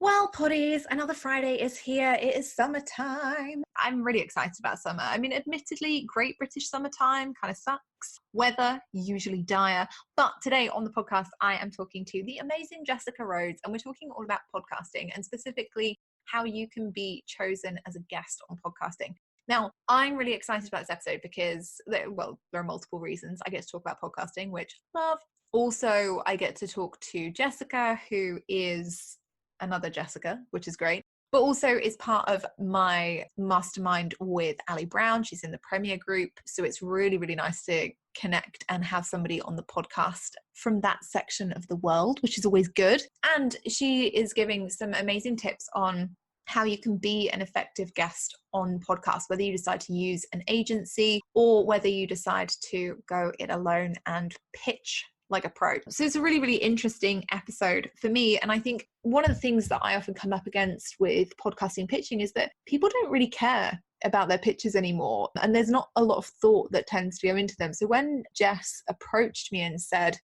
Well, poddies, another Friday is here. It is summertime. I'm really excited about summer. I mean, admittedly, great British summertime kind of sucks. Weather, usually dire. But today on the podcast, I am talking to the amazing Jessica Rhodes, and we're talking all about podcasting and specifically how you can be chosen as a guest on podcasting. Now, I'm really excited about this episode because, there are multiple reasons. I get to talk about podcasting, which I love. Also, I get to talk to Jessica, who is another Jessica, which is great, but also is part of my mastermind with Ali Brown. She's in the Premier group. So it's really, really nice to connect and have somebody on the podcast from that section of the world, which is always good. And she is giving some amazing tips on how you can be an effective guest on podcasts, whether you decide to use an agency or whether you decide to go it alone and pitch like a pro. So it's a really, really interesting episode for me. And I think one of the things that I often come up against with podcasting pitching is that people don't really care about their pitches anymore. And there's not a lot of thought that tends to go into them. So when Jess approached me and said,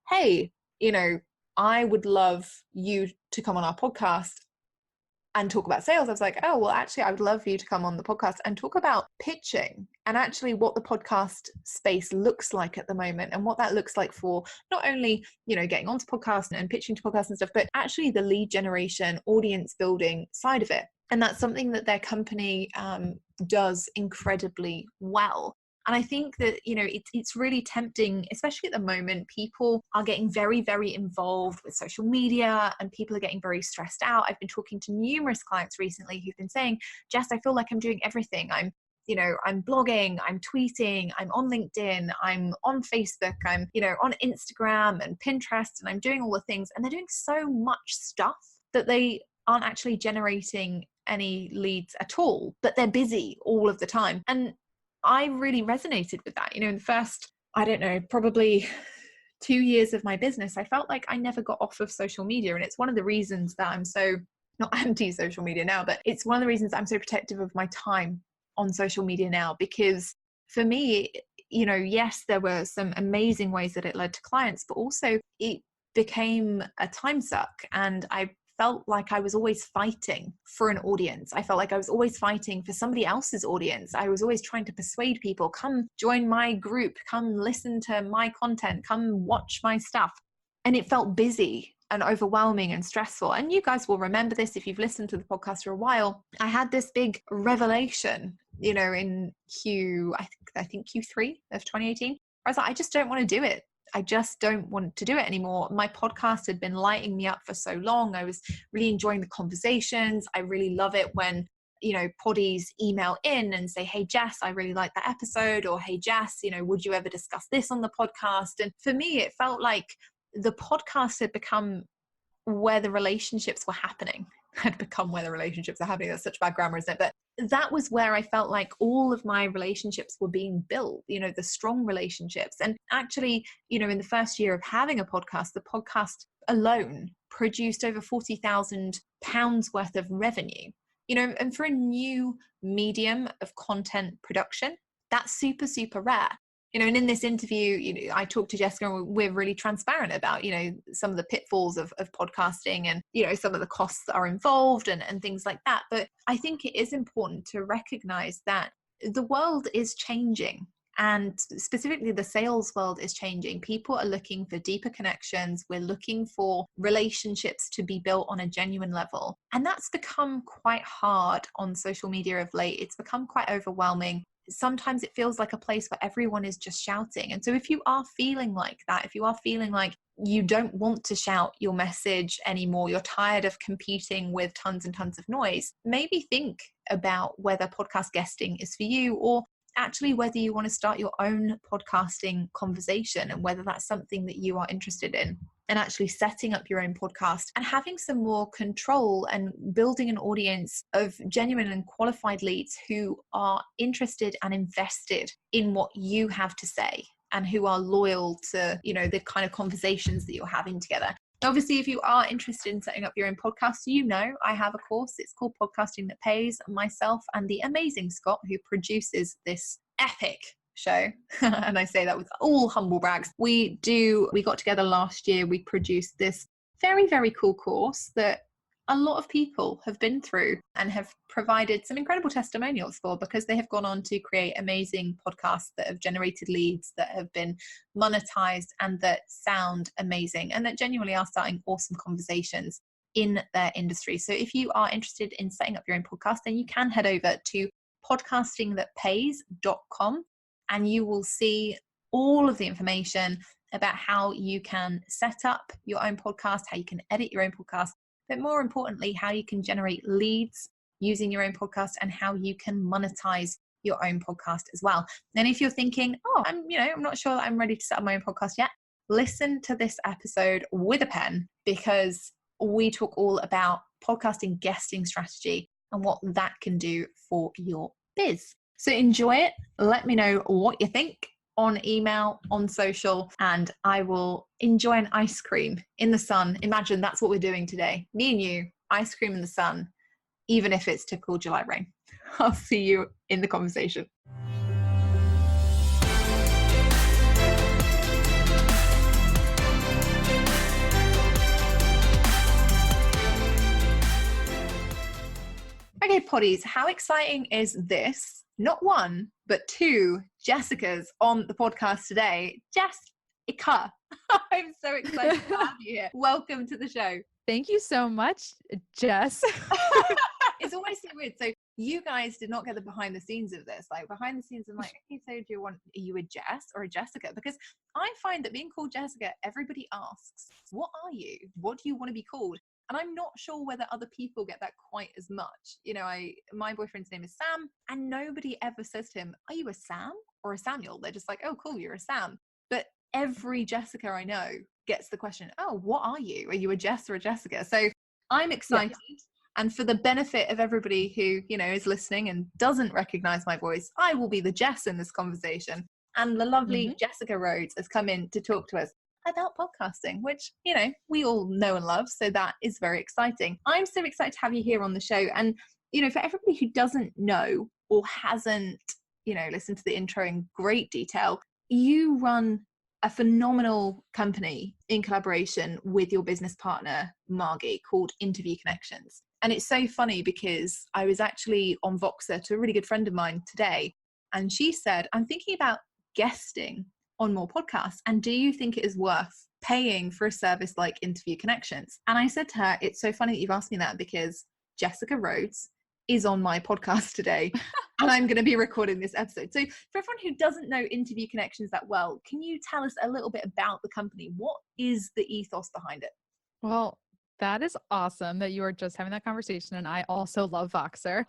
hey, I would love you to come on our podcast and talk about sales, I was like, oh, well, actually, I would love for you to come on the podcast and talk about pitching and actually what the podcast space looks like at the moment and what that looks like for not only, getting onto podcasts and pitching to podcasts and stuff, but actually the lead generation, audience building side of it. And that's something that their company does incredibly well. And I think that, it's really tempting, especially at the moment. People are getting very, very involved with social media and people are getting very stressed out. I've been talking to numerous clients recently who've been saying, Jess, I feel like I'm doing everything. I'm blogging, I'm tweeting, I'm on LinkedIn, I'm on Facebook, I'm, on Instagram and Pinterest, and I'm doing all the things. And they're doing so much stuff that they aren't actually generating any leads at all, but they're busy all of the time. And I really resonated with that. In the first, probably 2 years of my business, I felt like I never got off of social media. And it's one of the reasons that I'm so, not anti-social media now, but it's one of the reasons I'm so protective of my time on social media now. Because for me, yes, there were some amazing ways that it led to clients, but also it became a time suck. And I felt like I was always fighting for an audience. I felt like I was always fighting for somebody else's audience. I was always trying to persuade people, come join my group, come listen to my content, come watch my stuff. And it felt busy and overwhelming and stressful. And you guys will remember this if you've listened to the podcast for a while. I had this big revelation, in I think Q3 of 2018. I was like, I just don't want to do it. I just don't want to do it anymore. My podcast had been lighting me up for so long. I was really enjoying the conversations. I really love it when, poddies email in and say, hey, Jess, I really like that episode. Or, hey, Jess, would you ever discuss this on the podcast? And for me, it felt like the podcast had become where the relationships were happening. That's such bad grammar, isn't it? But that was where I felt like all of my relationships were being built, the strong relationships. And actually, in the first year of having a podcast, the podcast alone produced over £40,000 worth of revenue, and for a new medium of content production, that's super, super rare. And in this interview, I talked to Jessica and we're really transparent about, some of the pitfalls of podcasting and, some of the costs that are involved and things like that. But I think it is important to recognize that the world is changing, and specifically the sales world is changing. People are looking for deeper connections. We're looking for relationships to be built on a genuine level. And that's become quite hard on social media of late. It's become quite overwhelming. Sometimes it feels like a place where everyone is just shouting. And so if you are feeling like that, if you are feeling like you don't want to shout your message anymore, you're tired of competing with tons and tons of noise, maybe think about whether podcast guesting is for you, or actually whether you want to start your own podcasting conversation and whether that's something that you are interested in. And actually setting up your own podcast and having some more control and building an audience of genuine and qualified leads who are interested and invested in what you have to say and who are loyal to, the kind of conversations that you're having together. Obviously, if you are interested in setting up your own podcast, I have a course. It's called Podcasting That Pays. Myself and the amazing Scott, who produces this epic show, and I say that with all humble brags, we got together last year. We produced this very, very cool course that a lot of people have been through and have provided some incredible testimonials for, because they have gone on to create amazing podcasts that have generated leads, that have been monetized, and that sound amazing, and that genuinely are starting awesome conversations in their industry. So if you are interested in setting up your own podcast, then you can head over to podcastingthatpays.com and you will see all of the information about how you can set up your own podcast, how you can edit your own podcast, but more importantly, how you can generate leads using your own podcast, and how you can monetize your own podcast as well. And if you're thinking, oh, I'm not sure that I'm ready to set up my own podcast yet, listen to this episode with a pen, because we talk all about podcasting guesting strategy and what that can do for your biz. So enjoy it. Let me know what you think on email, on social, and I will enjoy an ice cream in the sun. Imagine that's what we're doing today. Me and you, ice cream in the sun, even if it's typical July rain. I'll see you in the conversation. Okay, poddies, how exciting is this? Not one, but two Jessicas on the podcast today. Jessica, I'm so excited to have you here. Welcome to the show. Thank you so much, Jess. It's always so weird. So you guys did not get the behind the scenes of this. Like behind the scenes, I'm like, okay, so are you a Jess or a Jessica? Because I find that being called Jessica, everybody asks, what are you? What do you want to be called? And I'm not sure whether other people get that quite as much. My boyfriend's name is Sam, and nobody ever says to him, are you a Sam or a Samuel? They're just like, oh, cool, you're a Sam. But every Jessica I know gets the question, oh, what are you? Are you a Jess or a Jessica? So I'm excited. Yeah. And for the benefit of everybody who, is listening and doesn't recognize my voice, I will be the Jess in this conversation. And the lovely Jessica Rhodes has come in to talk to us about podcasting, which, we all know and love. So that is very exciting. I'm so excited to have you here on the show. And, for everybody who doesn't know or hasn't, listened to the intro in great detail, you run a phenomenal company in collaboration with your business partner, Margie, called Interview Connections. And it's so funny because I was actually on Voxer to a really good friend of mine today. And she said, I'm thinking about guesting on more podcasts, and do you think it is worth paying for a service like Interview Connections? And I said to her, it's so funny that you've asked me that, because Jessica Rhodes is on my podcast today and I'm going to be recording this episode. So for everyone who doesn't know Interview Connections that well, can you tell us a little bit about the company? What is the ethos behind it? Well, that is awesome that you are just having that conversation, and I also love Voxer.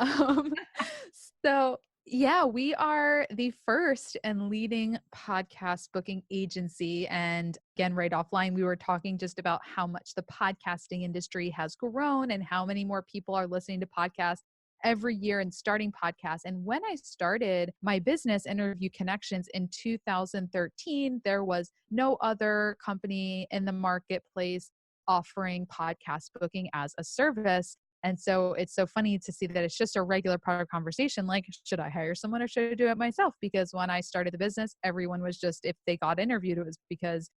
So yeah, we are the first and leading podcast booking agency. And again, right offline, we were talking just about how much the podcasting industry has grown and how many more people are listening to podcasts every year and starting podcasts. And when I started my business, Interview Connections, in 2013, there was no other company in the marketplace offering podcast booking as a service. And so it's so funny to see that it's just a regular part of conversation. Like, should I hire someone or should I do it myself? Because when I started the business, everyone was just, if they got interviewed, it was because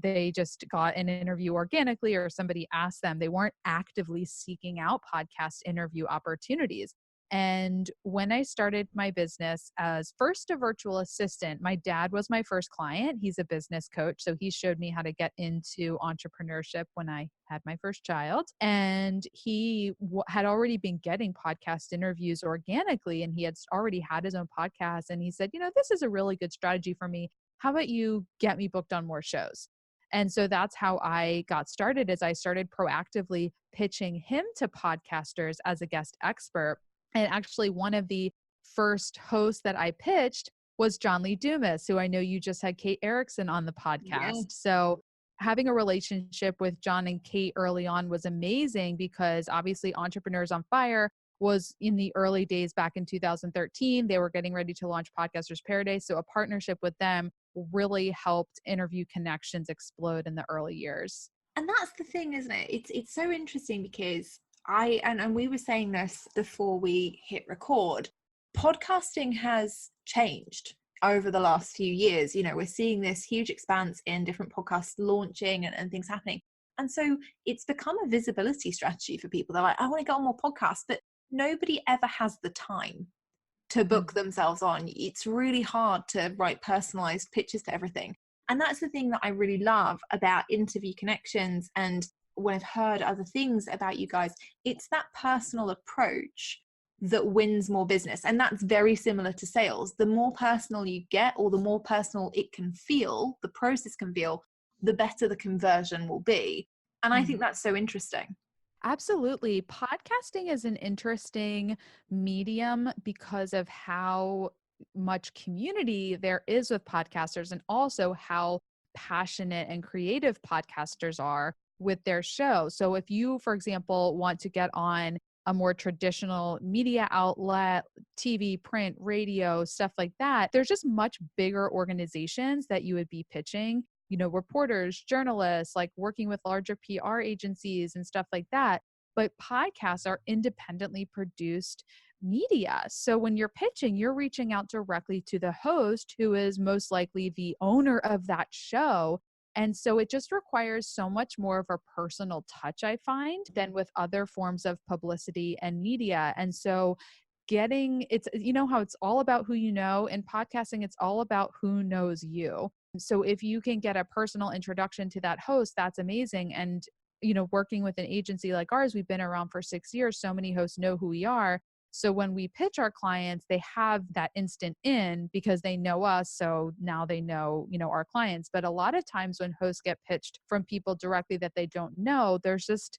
they just got an interview organically or somebody asked them. They weren't actively seeking out podcast interview opportunities. And when I started my business as first a virtual assistant, my dad was my first client. He's a business coach. So he showed me how to get into entrepreneurship when I had my first child. And he had already been getting podcast interviews organically, and he had already had his own podcast. And he said, this is a really good strategy for me. How about you get me booked on more shows? And so that's how I got started, is I started proactively pitching him to podcasters as a guest expert. And actually, one of the first hosts that I pitched was John Lee Dumas, who I know you just had Kate Erickson on the podcast. Yeah. So having a relationship with John and Kate early on was amazing, because obviously Entrepreneurs on Fire was in the early days back in 2013. They were getting ready to launch Podcasters Paradise. So a partnership with them really helped Interview Connections explode in the early years. And that's the thing, isn't it? It's so interesting, because and we were saying this before we hit record, podcasting has changed over the last few years. We're seeing this huge expanse in different podcasts launching and things happening. And so it's become a visibility strategy for people. They're like, I want to get on more podcasts, but nobody ever has the time to book themselves on. It's really hard to write personalized pitches to everything. And that's the thing that I really love about Interview Connections. And when I've heard other things about you guys, it's that personal approach that wins more business. And that's very similar to sales. The more personal you get, or the more personal it can feel, the process can feel, the better the conversion will be. And I think that's so interesting. Absolutely. Podcasting is an interesting medium because of how much community there is with podcasters, and also how passionate and creative podcasters are with their show. So if you, for example, want to get on a more traditional media outlet, TV, print, radio, stuff like that, there's just much bigger organizations that you would be pitching, reporters, journalists, like working with larger PR agencies and stuff like that. But podcasts are independently produced media. So when you're pitching, you're reaching out directly to the host, who is most likely the owner of that show. And so it just requires so much more of a personal touch, I find, than with other forms of publicity and media. And so it's, how it's all about who you know. In podcasting, it's all about who knows you. So if you can get a personal introduction to that host, that's amazing. And, working with an agency like ours, we've been around for 6 years. So many hosts know who we are. So when we pitch our clients, they have that instant in because they know us. So now they know, our clients. But a lot of times when hosts get pitched from people directly that they don't know, there's just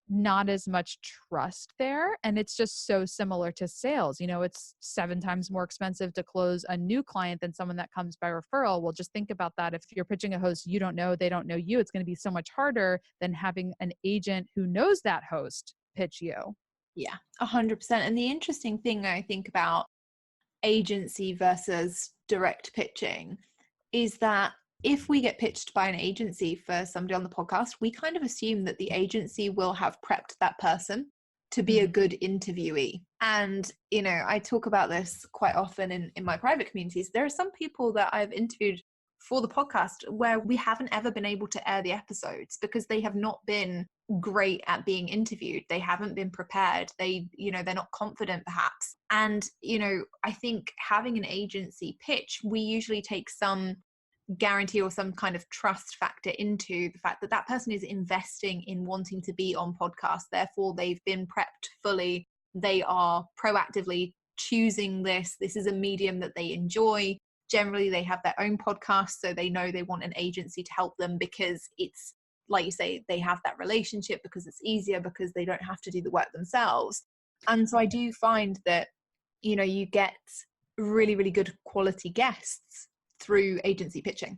not as much trust there. And it's just so similar to sales. It's 7 times more expensive to close a new client than someone that comes by referral. Well, just think about that. If you're pitching a host you don't know, they don't know you, it's going to be so much harder than having an agent who knows that host pitch you. Yeah, 100%. And the interesting thing I think about agency versus direct pitching is that if we get pitched by an agency for somebody on the podcast, we kind of assume that the agency will have prepped that person to be a good interviewee. And, I talk about this quite often in my private communities. There are some people that I've interviewed for the podcast where we haven't ever been able to air the episodes because they have not been great at being interviewed. They haven't been prepared. They're not confident perhaps. And, I think having an agency pitch, we usually take some guarantee or some kind of trust factor into the fact that that person is investing in wanting to be on podcast. Therefore, they've been prepped fully. They are proactively choosing this. This is a medium that they enjoy. Generally, they have their own podcast, so they know they want an agency to help them because it's, like you say, they have that relationship, because it's easier, because they don't have to do the work themselves. And so I do find that, you get really, really good quality guests through agency pitching.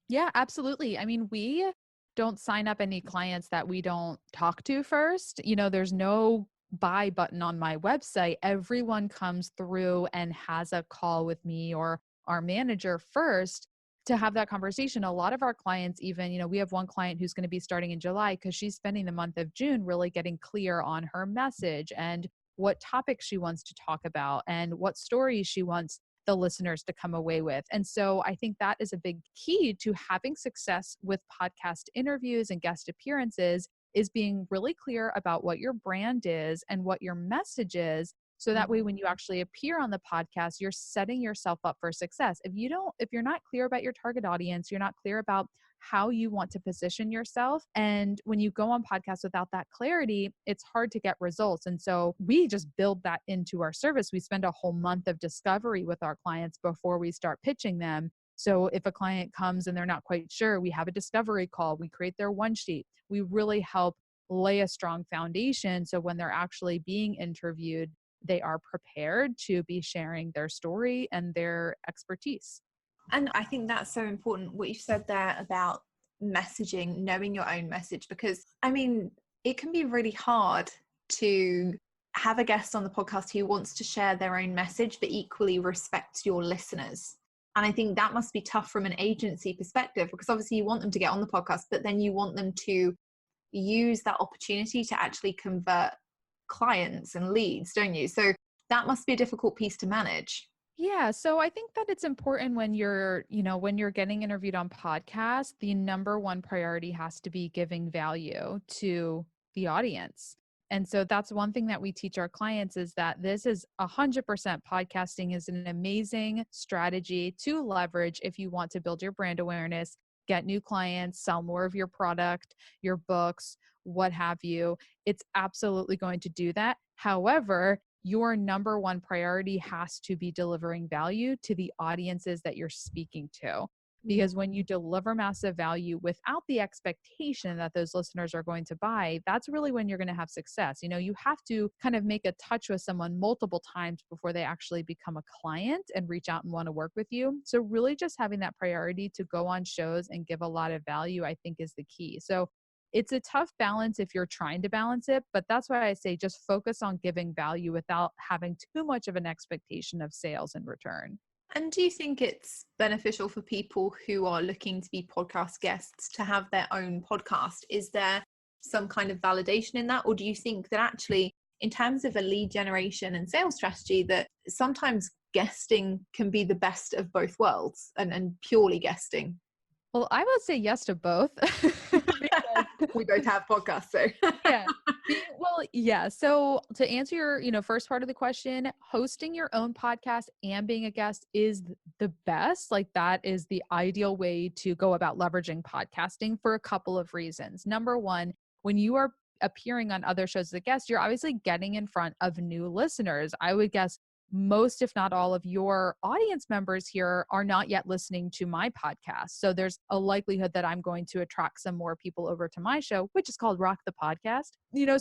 Yeah, absolutely. I mean, we don't sign up any clients that we don't talk to first. There's no buy button on my website. Everyone comes through and has a call with me or our manager first to have that conversation. A lot of our clients, even, we have one client who's going to be starting in July because she's spending the month of June really getting clear on her message and what topics she wants to talk about and what stories she wants the listeners to come away with. And so I think that is a big key to having success with podcast interviews and guest appearances, is being really clear about what your brand is and what your message is. So that way, when you actually appear on the podcast, you're setting yourself up for success. If you're not clear about your target audience, you're not clear about how you want to position yourself. And when you go on podcasts without that clarity, it's hard to get results. And so we just build that into our service. We spend a whole month of discovery with our clients before we start pitching them. So if a client comes and they're not quite sure, we have a discovery call. We create their one sheet. We really help lay a strong foundation. So when they're actually being interviewed, they are prepared to be sharing their story and their expertise. And I think that's so important, what you said there about messaging, knowing your own message, because it can be really hard to have a guest on the podcast who wants to share their own message, but equally respects your listeners. And I think that must be tough from an agency perspective, because obviously you want them to get on the podcast, but then you want them to use that opportunity to actually convert clients and leads, don't you? So that must be a difficult piece to manage. Yeah. So I think that it's important when when you're getting interviewed on podcasts, the number one priority has to be giving value to the audience. And so that's one thing that we teach our clients is that this is 100% podcasting is an amazing strategy to leverage if you want to build your brand awareness, get new clients, sell more of your product, your books, what have you. It's absolutely going to do that. However, your number one priority has to be delivering value to the audiences that you're speaking to. Yeah. Because when you deliver massive value without the expectation that those listeners are going to buy, that's really when you're going to have success. You have to kind of make a touch with someone multiple times before they actually become a client and reach out and want to work with you. So, really, just having that priority to go on shows and give a lot of value, I think, is the key. So, it's a tough balance if you're trying to balance it, but that's why I say just focus on giving value without having too much of an expectation of sales in return. And do you think it's beneficial for people who are looking to be podcast guests to have their own podcast? Is there some kind of validation in that? Or do you think that actually, in terms of a lead generation and sales strategy, that sometimes guesting can be the best of both worlds and purely guesting? Well, I would say yes to both. Because We both have podcasts, so. yeah. Well, yeah. So to answer your first part of the question, hosting your own podcast and being a guest is the best. Like that is the ideal way to go about leveraging podcasting for a couple of reasons. Number one, when you are appearing on other shows as a guest, you're obviously getting in front of new listeners. I would guess most, if not all, of your audience members here are not yet listening to my podcast. So there's a likelihood that I'm going to attract some more people over to my show, which is called Rock the Podcast.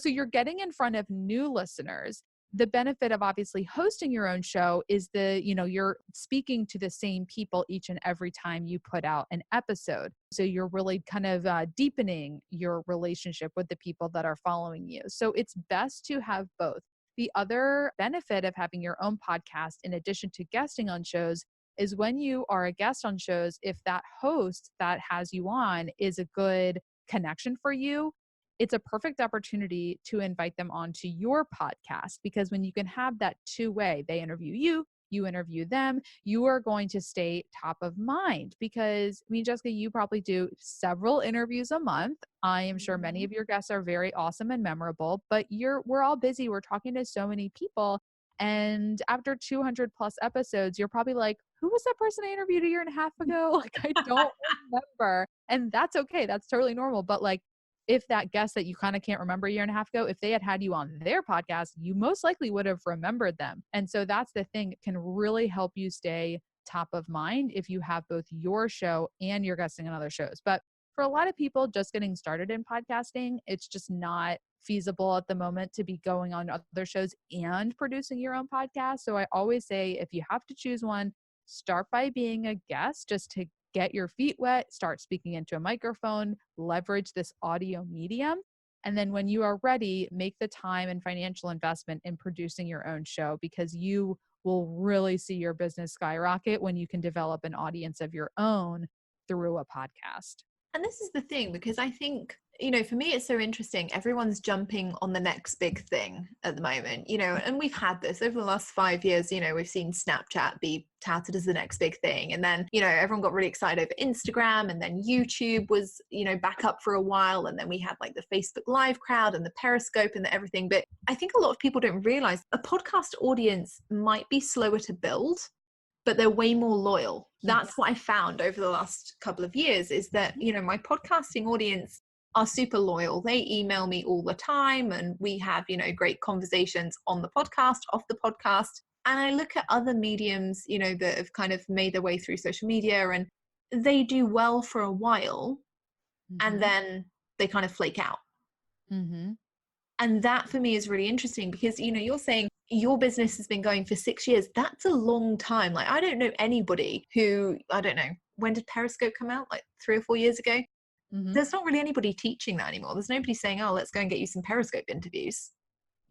So you're getting in front of new listeners. The benefit of obviously hosting your own show is you're speaking to the same people each and every time you put out an episode. So you're really kind of deepening your relationship with the people that are following you. So it's best to have both. The other benefit of having your own podcast, in addition to guesting on shows, is when you are a guest on shows, if that host that has you on is a good connection for you, it's a perfect opportunity to invite them onto your podcast. Because when you can have that two-way, they interview you, you interview them, you are going to stay top of mind. Because, Jessica, you probably do several interviews a month. I am sure many of your guests are very awesome and memorable, but we're all busy. We're talking to so many people. And after 200 plus episodes, you're probably like, who was that person I interviewed a year and a half ago? Like, I don't remember. And that's okay. That's totally normal. But like, if that guest that you kind of can't remember a year and a half ago, if they had you on their podcast, you most likely would have remembered them. And so that's the thing. It can really help you stay top of mind if you have both your show and you're guesting on other shows. But for a lot of people just getting started in podcasting, it's just not feasible at the moment to be going on other shows and producing your own podcast. So I always say, if you have to choose one, start by being a guest just to get your feet wet, start speaking into a microphone, leverage this audio medium. And then when you are ready, make the time and financial investment in producing your own show, because you will really see your business skyrocket when you can develop an audience of your own through a podcast. And this is the thing, because I think, for me, it's so interesting. Everyone's jumping on the next big thing at the moment, and we've had this over the last 5 years. We've seen Snapchat be touted as the next big thing. And then, everyone got really excited over Instagram, and then YouTube was, back up for a while. And then we had like the Facebook Live crowd and the Periscope and everything. But I think a lot of people don't realize a podcast audience might be slower to build, but they're way more loyal. That's what I found over the last couple of years, is that, my podcasting audience are super loyal. They email me all the time, and we have, great conversations on the podcast, off the podcast. And I look at other mediums, that have kind of made their way through social media, and they do well for a while, and then they kind of flake out. And that for me is really interesting, because, you're saying your business has been going for 6 years. That's a long time. Like, I don't know anybody who, I don't know, when did Periscope come out? Like 3 or 4 years ago? There's not really anybody teaching that anymore. There's nobody saying, oh, let's go and get you some Periscope interviews.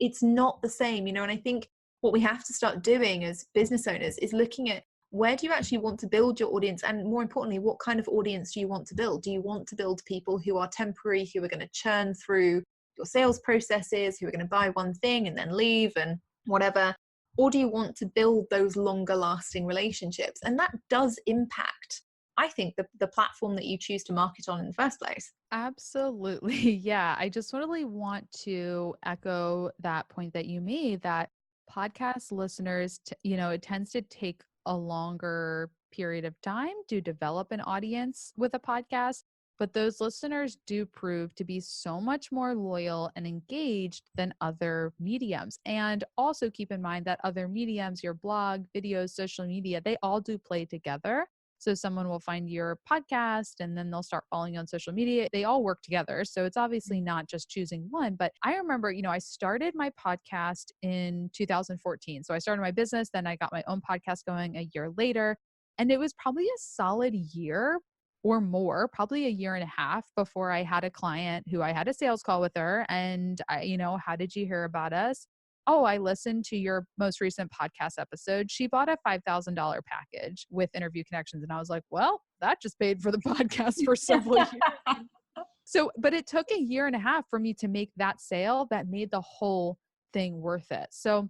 It's not the same, and I think what we have to start doing as business owners is looking at, where do you actually want to build your audience? And more importantly, what kind of audience do you want to build? Do you want to build people who are temporary, who are going to churn through your sales processes, who are going to buy one thing and then leave and whatever? Or do you want to build those longer lasting relationships? And that does impact, I think, the platform that you choose to market on in the first place. Absolutely. Yeah. I just really want to echo that point that you made that podcast listeners, it tends to take a longer period of time to develop an audience with a podcast. But those listeners do prove to be so much more loyal and engaged than other mediums. And also keep in mind that other mediums, your blog, videos, social media, they all do play together. So someone will find your podcast and then they'll start following you on social media. They all work together. So it's obviously not just choosing one. But I remember, I started my podcast in 2014. So I started my business, then I got my own podcast going a year later. And it was probably a solid year or more, probably a year and a half before I had a client who I had a sales call with her. And how did you hear about us? Oh, I listened to your most recent podcast episode. She bought a $5,000 package with interview connections. And I was like, well, that just paid for the podcast for several years. So, but it took a year and a half for me to make that sale that made the whole thing worth it. So,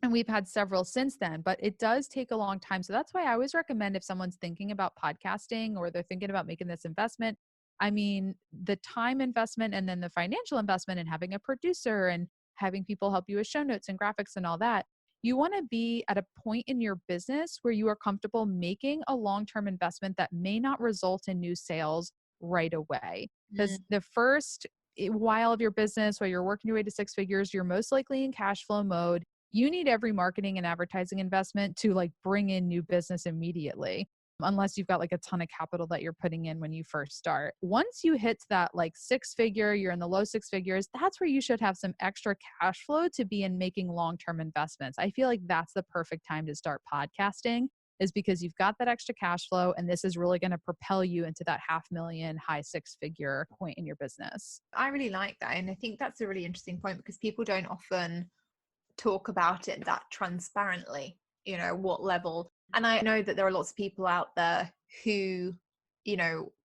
and we've had several since then, but it does take a long time. So that's why I always recommend if someone's thinking about podcasting or they're thinking about making this investment, I mean, the time investment and then the financial investment and having a producer and having people help you with show notes and graphics and all that, you want to be at a point in your business where you are comfortable making a long-term investment that may not result in new sales right away. Because the first while of your business, while you're working your way to six figures, you're most likely in cash flow mode. You need every marketing and advertising investment to like bring in new business immediately, unless you've got like a ton of capital that you're putting in when you first start. Once you hit that like six figure, you're in the low six figures, that's where you should have some extra cash flow to be in making long-term investments. I feel like that's the perfect time to start podcasting, is because you've got that extra cash flow and this is really going to propel you into that $500,000 high six figure point in your business. I really like that. And I think that's a really interesting point because people don't often talk about it that transparently, what level. And I know that there are lots of people out there who,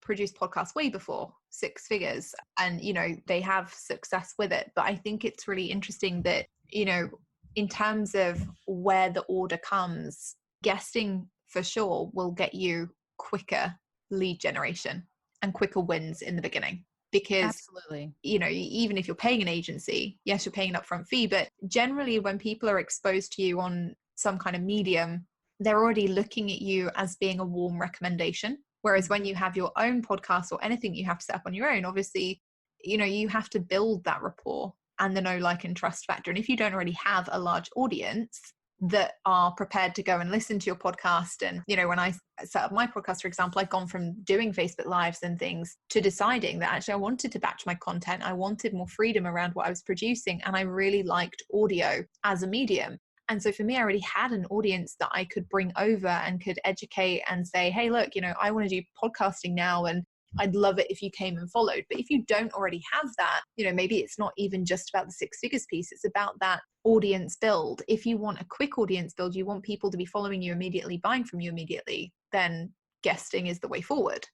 produce podcasts way before six figures and, they have success with it. But I think it's really interesting that, in terms of where the order comes, guesting for sure will get you quicker lead generation and quicker wins in the beginning. Because absolutely, even if you're paying an agency, yes, you're paying an upfront fee, but generally when people are exposed to you on some kind of medium, they're already looking at you as being a warm recommendation. Whereas when you have your own podcast or anything you have to set up on your own, obviously, you have to build that rapport and the know, like, and trust factor. And if you don't already have a large audience that are prepared to go and listen to your podcast. And, when I set up my podcast, for example, I'd gone from doing Facebook Lives and things to deciding that actually I wanted to batch my content. I wanted more freedom around what I was producing. And I really liked audio as a medium. And so for me, I already had an audience that I could bring over and could educate and say, hey, look, I want to do podcasting now. And I'd love it if you came and followed. But if you don't already have that, maybe it's not even just about the six figures piece. It's about that audience build. If you want a quick audience build, you want people to be following you immediately, buying from you immediately, then guesting is the way forward.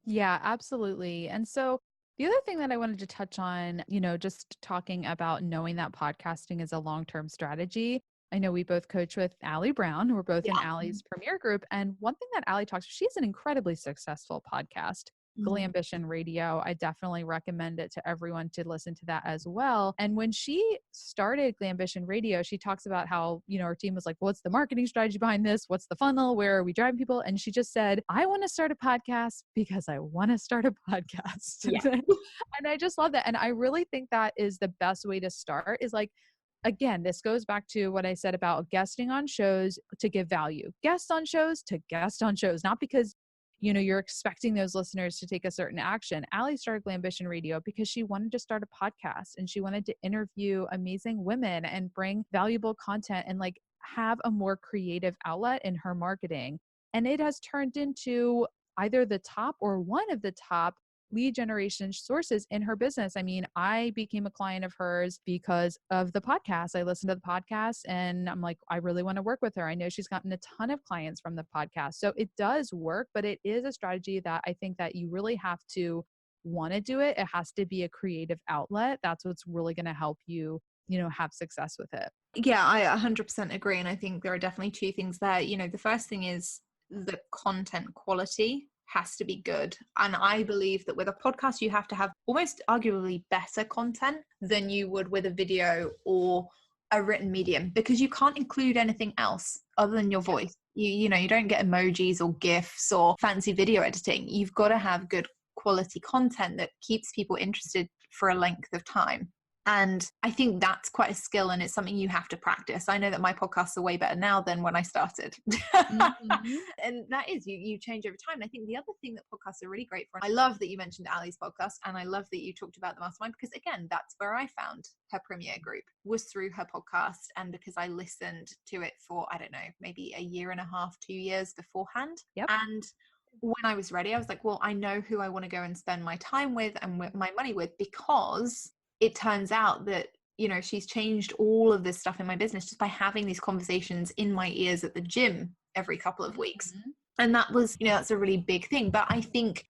Yeah, absolutely. And so the other thing that I wanted to touch on, just talking about knowing that podcasting is a long-term strategy. I know we both coach with Allie Brown. We're both in Allie's premier group. And one thing that Allie talks, she's an incredibly successful podcast, Glambition Radio. I definitely recommend it to everyone to listen to that as well. And when she started Glambition Radio, she talks about how, her team was like, what's the marketing strategy behind this? What's the funnel? Where are we driving people? And she just said, I want to start a podcast because I want to start a podcast. Yeah. And I just love that. And I really think that is the best way to start, is like, again, this goes back to what I said about guesting on shows to give value. Guest on shows to guest on shows, not because you're expecting those listeners to take a certain action. Allie started Glambition Radio because she wanted to start a podcast and she wanted to interview amazing women and bring valuable content and like have a more creative outlet in her marketing. And it has turned into either the top or one of the top lead generation sources in her business. I mean, I became a client of hers because of the podcast. I listened to the podcast and I'm like, I really want to work with her. I know she's gotten a ton of clients from the podcast. So it does work, but it is a strategy that I think that you really have to want to do it. It has to be a creative outlet. That's what's really going to help you, have success with it. Yeah, I 100% agree. And I think there are definitely two things there. The first thing is the content quality has to be good. And I believe that with a podcast, you have to have almost arguably better content than you would with a video or a written medium, because you can't include anything else other than your voice. You don't get emojis or GIFs or fancy video editing. You've got to have good quality content that keeps people interested for a length of time. And I think that's quite a skill, and it's something you have to practice. I know that my podcasts are way better now than when I started. Mm-hmm. And that is, you change over time. And I think the other thing that podcasts are really great for, I love that you mentioned Ali's podcast, and I love that you talked about the mastermind, because again, that's where I found her premier group, was through her podcast. And because I listened to it for, I don't know, maybe a year and a half, 2 years beforehand. Yep. And when I was ready, I was like, well, I know who I want to go and spend my time with and my money with, because it turns out that, she's changed all of this stuff in my business just by having these conversations in my ears at the gym every couple of weeks. Mm-hmm. And that was, that's a really big thing. But I think,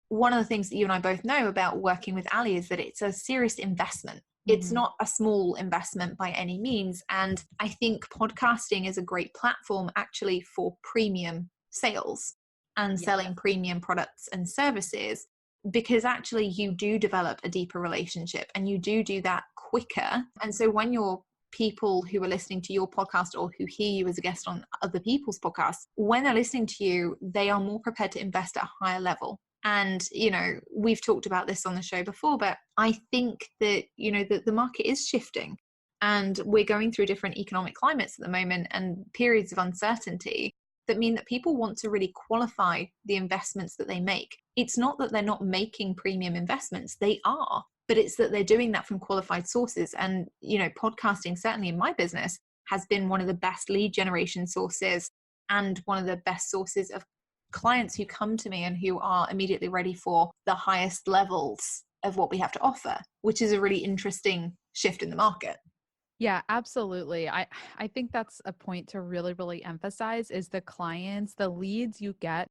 one of the things that you and I both know about working with Ali is that it's a serious investment. Mm-hmm. It's not a small investment by any means. And I think podcasting is a great platform actually for premium sales and selling premium products and services, because actually you do develop a deeper relationship and you do that quicker. And so when your people who are listening to your podcast or who hear you as a guest on other people's podcasts, when they're listening to you, they are more prepared to invest at a higher level. And, we've talked about this on the show before, but I think that, that the market is shifting, and we're going through different economic climates at the moment and periods of uncertainty that mean that people want to really qualify the investments that they make. It's not that they're not making premium investments, they are, but it's that they're doing that from qualified sources. And, podcasting, certainly in my business, has been one of the best lead generation sources and one of the best sources of clients who come to me and who are immediately ready for the highest levels of what we have to offer, which is a really interesting shift in the market. Yeah, absolutely. I think that's a point to really, really emphasize, is the clients, the leads you get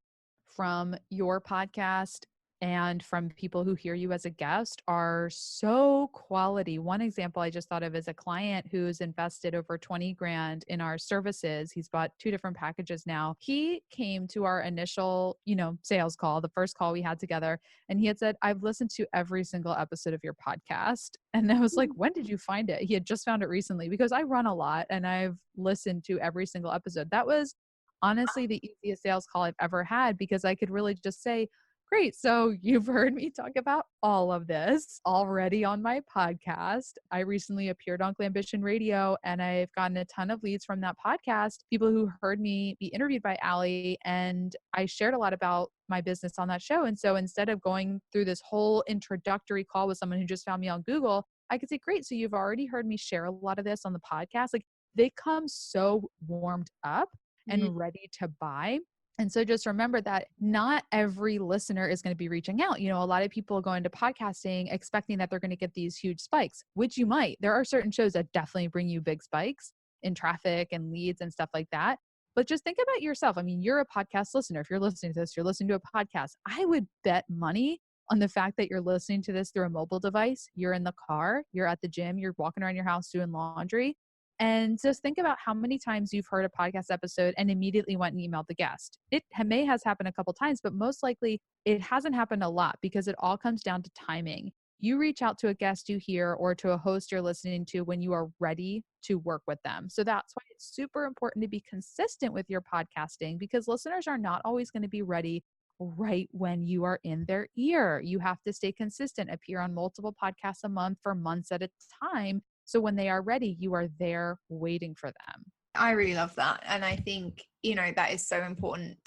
from your podcast and from people who hear you as a guest are so quality. One example I just thought of is a client who's invested over 20 grand in our services. He's bought 2 different packages now. He came to our initial, sales call, the first call we had together, and he had said, I've listened to every single episode of your podcast. And I was like, when did you find it? He had just found it recently, because I run a lot and I've listened to every single episode. That was honestly the easiest sales call I've ever had, because I could really just say, great, so you've heard me talk about all of this already on my podcast. I recently appeared on Glambition Radio, and I've gotten a ton of leads from that podcast, people who heard me be interviewed by Ali, and I shared a lot about my business on that show. And so instead of going through this whole introductory call with someone who just found me on Google, I could say, great, so you've already heard me share a lot of this on the podcast. Like, they come so warmed up and ready to buy. And so just remember that not every listener is going to be reaching out. A lot of people go into podcasting expecting that they're going to get these huge spikes, which you might. There are certain shows that definitely bring you big spikes in traffic and leads and stuff like that. But just think about yourself. I mean, you're a podcast listener. If you're listening to this, you're listening to a podcast. I would bet money on the fact that you're listening to this through a mobile device. You're in the car, you're at the gym, you're walking around your house doing laundry. And just think about how many times you've heard a podcast episode and immediately went and emailed the guest. It may has happened a couple times, but most likely it hasn't happened a lot, because it all comes down to timing. You reach out to a guest you hear or to a host you're listening to when you are ready to work with them. So that's why it's super important to be consistent with your podcasting, because listeners are not always going to be ready right when you are in their ear. You have to stay consistent, appear on multiple podcasts a month for months at a time. So when they are ready, you are there waiting for them. I really love that. And I think, that is so important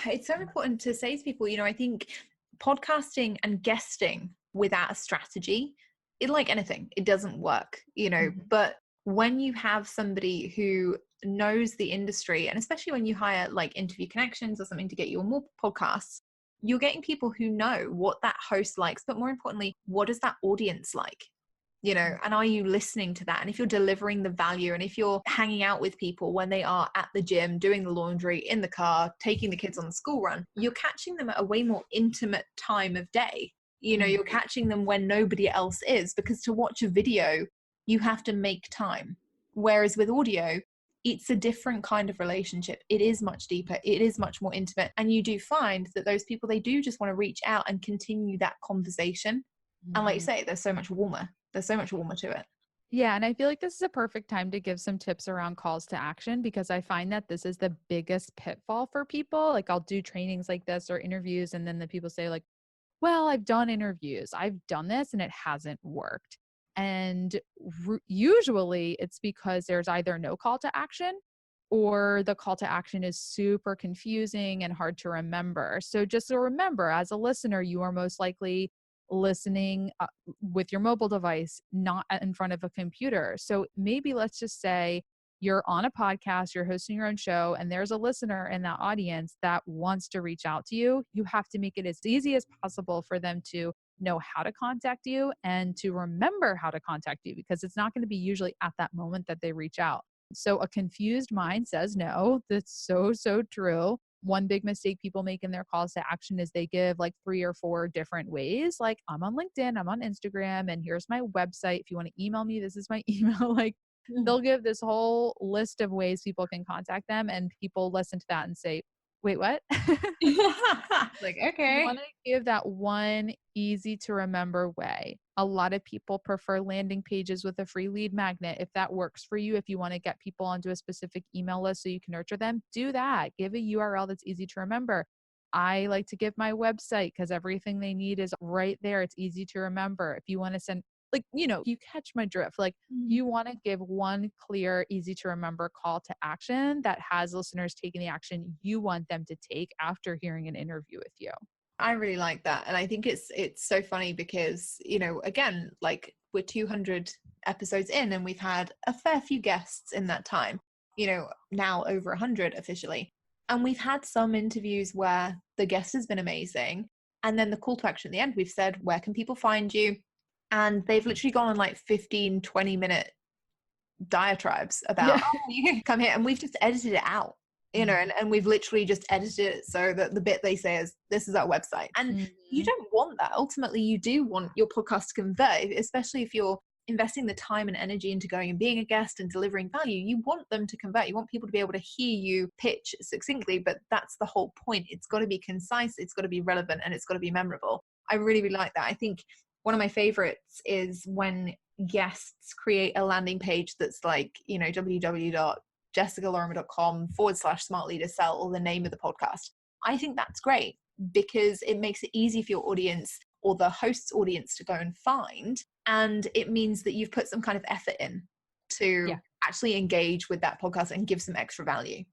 it's so important to say to people, I think podcasting and guesting without a strategy, like anything, it doesn't work, but when you have somebody who knows the industry, and especially when you hire like Interview Connections or something to get you on more podcasts, you're getting people who know what that host likes, but more importantly, what does that audience like? and are you listening to that? And if you're delivering the value, and if you're hanging out with people when they are at the gym, doing the laundry, in the car, taking the kids on the school run, you're catching them at a way more intimate time of day. You're catching them when nobody else is, because to watch a video, you have to make time. Whereas with audio, it's a different kind of relationship. It is much deeper. It is much more intimate. And you do find that those people, they do just want to reach out and continue that conversation. And like you say, they're so much warmer. There's so much warmer to it. Yeah. And I feel like this is a perfect time to give some tips around calls to action, because I find that this is the biggest pitfall for people. Like, I'll do trainings like this or interviews, and then the people say like, well, I've done interviews, I've done this, and it hasn't worked. And usually it's because there's either no call to action, or the call to action is super confusing and hard to remember. So just to remember, as a listener, you are most likely listening with your mobile device, not in front of a computer. So maybe let's just say you're on a podcast, you're hosting your own show, and there's a listener in that audience that wants to reach out to you. You have to make it as easy as possible for them to know how to contact you and to remember how to contact you, because it's not going to be usually at that moment that they reach out. So a confused mind says no. That's so, so true. One big mistake people make in their calls to action is they give like 3 or 4 different ways. Like, I'm on LinkedIn, I'm on Instagram, and here's my website. If you want to email me, this is my email. Like, they'll give this whole list of ways people can contact them, and people listen to that and say, wait, what? Like, okay. You want to give that one easy to remember way. A lot of people prefer landing pages with a free lead magnet. If that works for you, if you want to get people onto a specific email list so you can nurture them, do that. Give a URL that's easy to remember. I like to give my website because everything they need is right there. It's easy to remember. If you want to send, like, you catch my drift. Like, you want to give one clear, easy to remember call to action that has listeners taking the action you want them to take after hearing an interview with you. I really like that. And I think it's so funny because, again, like, we're 200 episodes in and we've had a fair few guests in that time, now over 100 officially. And we've had some interviews where the guest has been amazing. And then the call to action at the end, we've said, where can people find you? And they've literally gone on like 15, 20-minute diatribes about, oh, you can come here. And we've just edited it out, and we've literally just edited it so that the bit they say is, this is our website. And you don't want that. Ultimately, you do want your podcast to convert, especially if you're investing the time and energy into going and being a guest and delivering value. You want them to convert. You want people to be able to hear you pitch succinctly, but that's the whole point. It's got to be concise, it's got to be relevant, and it's got to be memorable. I really, really like that. I think one of my favorites is when guests create a landing page that's like, www.jessicalorimer.com/smart-leader-sell, or the name of the podcast. I think that's great because it makes it easy for your audience or the host's audience to go and find. And it means that you've put some kind of effort in to actually engage with that podcast and give some extra value.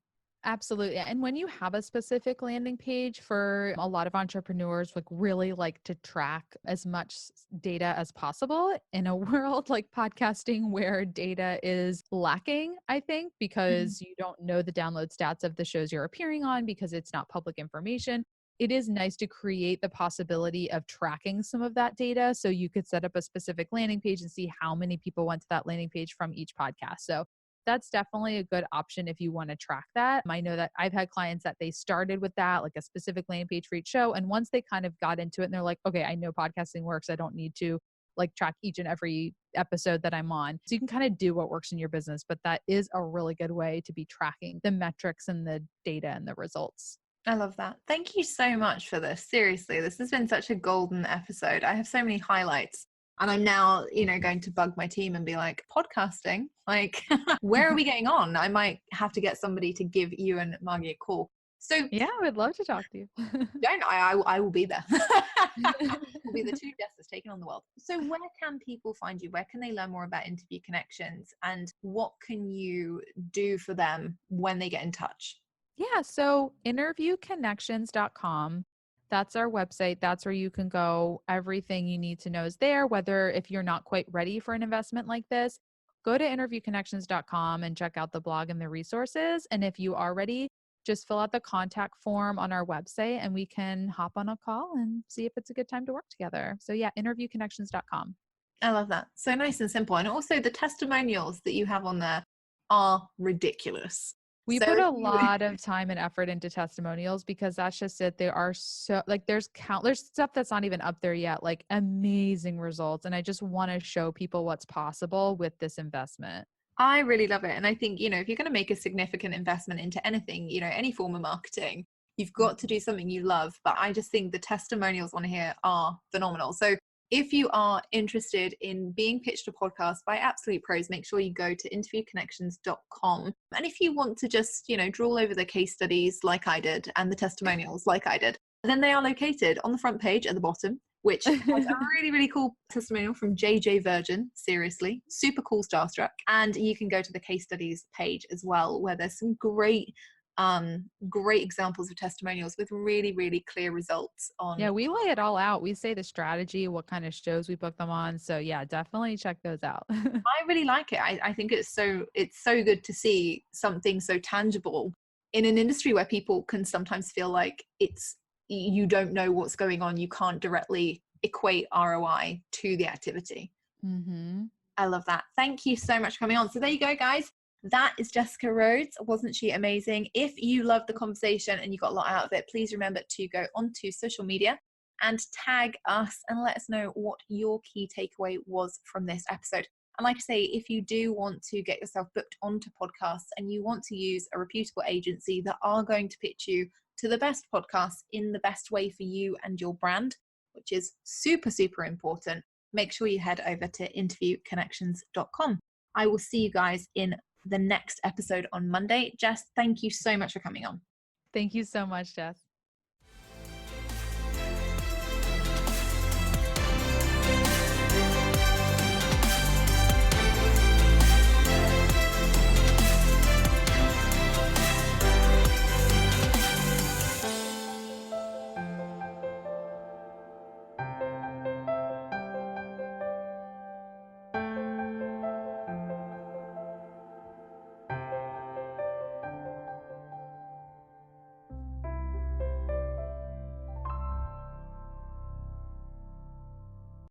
Absolutely. And when you have a specific landing page, for a lot of entrepreneurs, like, really like to track as much data as possible in a world like podcasting where data is lacking, I think, because you don't know the download stats of the shows you're appearing on because it's not public information. It is nice to create the possibility of tracking some of that data. So you could set up a specific landing page and see how many people went to that landing page from each podcast. So that's definitely a good option if you want to track that. I know that I've had clients that they started with that, like a specific landing page for each show. And once they kind of got into it and they're like, okay, I know podcasting works. I don't need to like track each and every episode that I'm on. So you can kind of do what works in your business, but that is a really good way to be tracking the metrics and the data and the results. I love that. Thank you so much for this. Seriously, this has been such a golden episode. I have so many highlights. And I'm now, going to bug my team and be like, podcasting, like, where are we getting on? I might have to get somebody to give you and Margie a call. So yeah, I would love to talk to you. I will be there. We'll be the 2 Jessas taking on the world. So where can people find you? Where can they learn more about Interview Connections? And what can you do for them when they get in touch? Yeah, so interviewconnections.com. That's our website. That's where you can go. Everything you need to know is there. Whether if you're not quite ready for an investment like this, go to interviewconnections.com and check out the blog and the resources. And if you are ready, just fill out the contact form on our website and we can hop on a call and see if it's a good time to work together. So yeah, interviewconnections.com. I love that. So nice and simple. And also the testimonials that you have on there are ridiculous. We So put if a you lot of time and effort into testimonials because that's just it. They are so like there's stuff that's not even up there yet, like amazing results. And I just want to show people what's possible with this investment. I really love it. And I think, if you're going to make a significant investment into anything, any form of marketing, you've got to do something you love. But I just think the testimonials on here are phenomenal. So if you are interested in being pitched a podcast by absolute pros, make sure you go to interviewconnections.com. And if you want to just, drool over the case studies like I did and the testimonials like I did, then they are located on the front page at the bottom, which has a really, really cool testimonial from JJ Virgin. Seriously, super cool, starstruck. And you can go to the case studies page as well, where there's some great examples of testimonials with really, really clear results on. Yeah, we lay it all out. We say the strategy, what kind of shows we book them on. So yeah, definitely check those out. I really like it. I think it's so good to see something so tangible in an industry where people can sometimes feel like you don't know what's going on. You can't directly equate ROI to the activity. Mm-hmm. I love that. Thank you so much for coming on. So there you go, guys. That is Jessica Rhodes. Wasn't she amazing? If you loved the conversation and you got a lot out of it, please remember to go onto social media and tag us and let us know what your key takeaway was from this episode. And like I say, if you do want to get yourself booked onto podcasts and you want to use a reputable agency that are going to pitch you to the best podcasts in the best way for you and your brand, which is super, super important, make sure you head over to interviewconnections.com. I will see you guys in the next episode on Monday. Jess, thank you so much for coming on. Thank you so much, Jess.